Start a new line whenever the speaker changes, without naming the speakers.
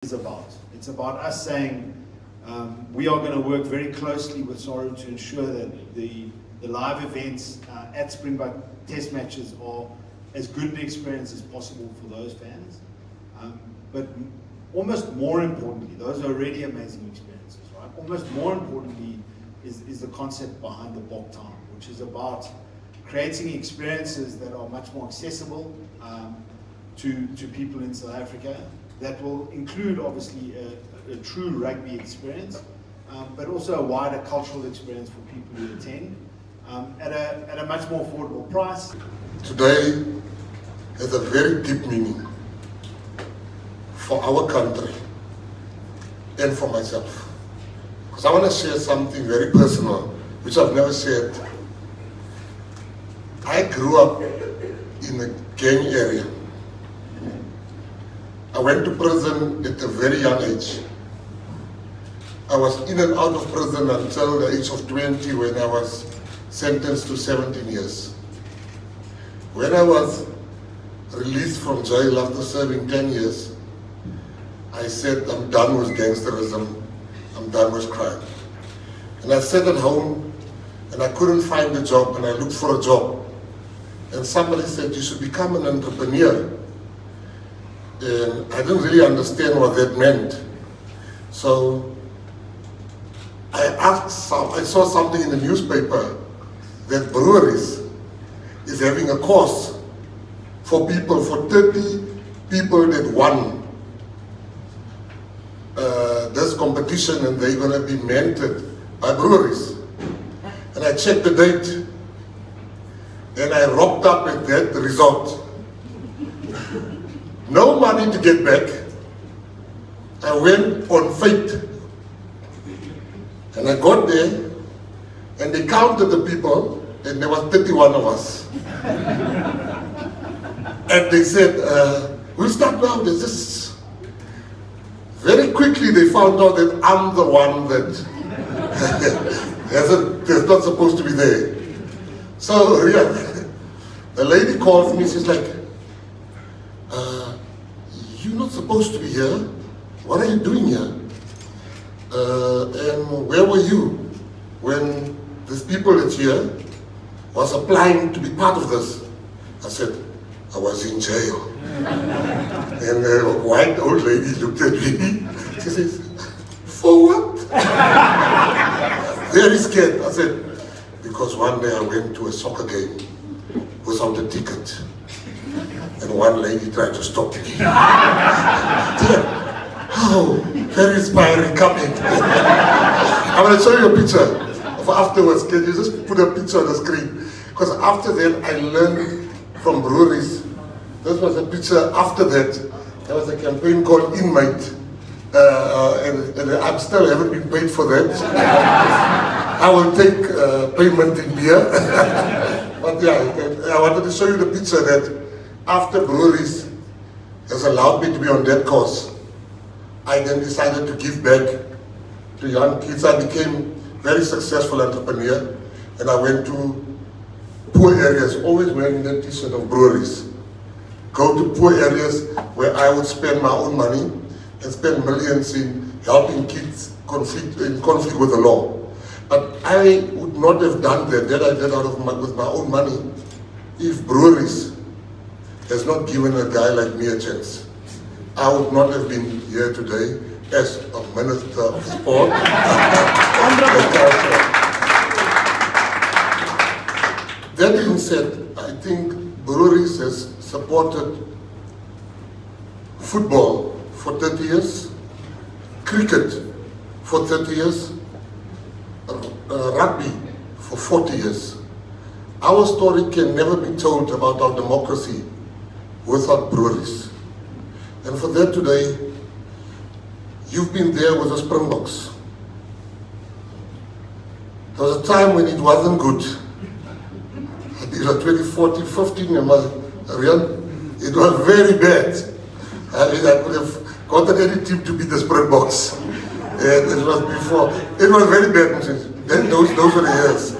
is about. It's about us saying we are going to work very closely with Saru to ensure that the live events at Springbok test matches are as good an experience as possible for those fans. But almost more importantly, those are already amazing experiences, right? Almost more importantly is the concept behind the Boktown, which is about creating experiences that are much more accessible to people in South Africa, that will include obviously a true rugby experience, but also a wider cultural experience for people who attend at a much more affordable price.
Today has a very deep meaning for our country and for myself, because I want to share something very personal which I've never shared. I grew up in a gang area. I went to prison at a very young age. I was in and out of prison until the age of 20, when I was sentenced to 17 years. When I was released from jail after serving 10 years, I said, I'm done with gangsterism, I'm done with crime. And I sat at home and I couldn't find a job, and I looked for a job. And somebody said, you should become an entrepreneur. And I didn't really understand what that meant. So I saw something in the newspaper that Breweries is having a course for people, for 30 people that won this competition, and they're going to be mentored by Breweries. And I checked the date, and I rocked up at that resort. No money to get back. I went on faith. And I got there, and they counted the people, and there was 31 of us. And they said, we'll start now. There's this. Very quickly they found out that I'm the one that that's not supposed to be there. So yeah, the lady calls me, she's like, you're not supposed to be here. What are you doing here? And where were you when these people that's here was applying to be part of this? I said, I was in jail. And a white old lady looked at me. She says, for what? Very scared. I said, because one day I went to a soccer game without a ticket. And one lady tried to stop me. Oh, very inspiring coming. I'm going to show you a picture of afterwards. Can you just put a picture on the screen? Because after that, I learned from Breweries. This was a picture after that. There was a campaign called Inmate. And I still haven't been paid for that. I will take payment in beer. But yeah, I wanted to show you the picture that after Breweries has allowed me to be on that course, I then decided to give back to young kids. I became a very successful entrepreneur, and I went to poor areas, always wearing the t-shirt of Breweries. Go to poor areas where I would spend my own money and spend millions in helping kids in conflict with the law. But I would not have done that I did with my own money if Breweries has not given a guy like me a chance. I would not have been here today as a Minister of Sport. That being said, I think Breweries has supported football for 30 years, cricket for 30 years, rugby for 40 years. Our story can never be told about our democracy without Breweries. And for that today, you've been there with the Springboks. There was a time when it wasn't good. It was 2014, 15, it was very bad. I mean, I could have gotten any team to beat the Springboks. And it was before. It was very bad. Then those were the years.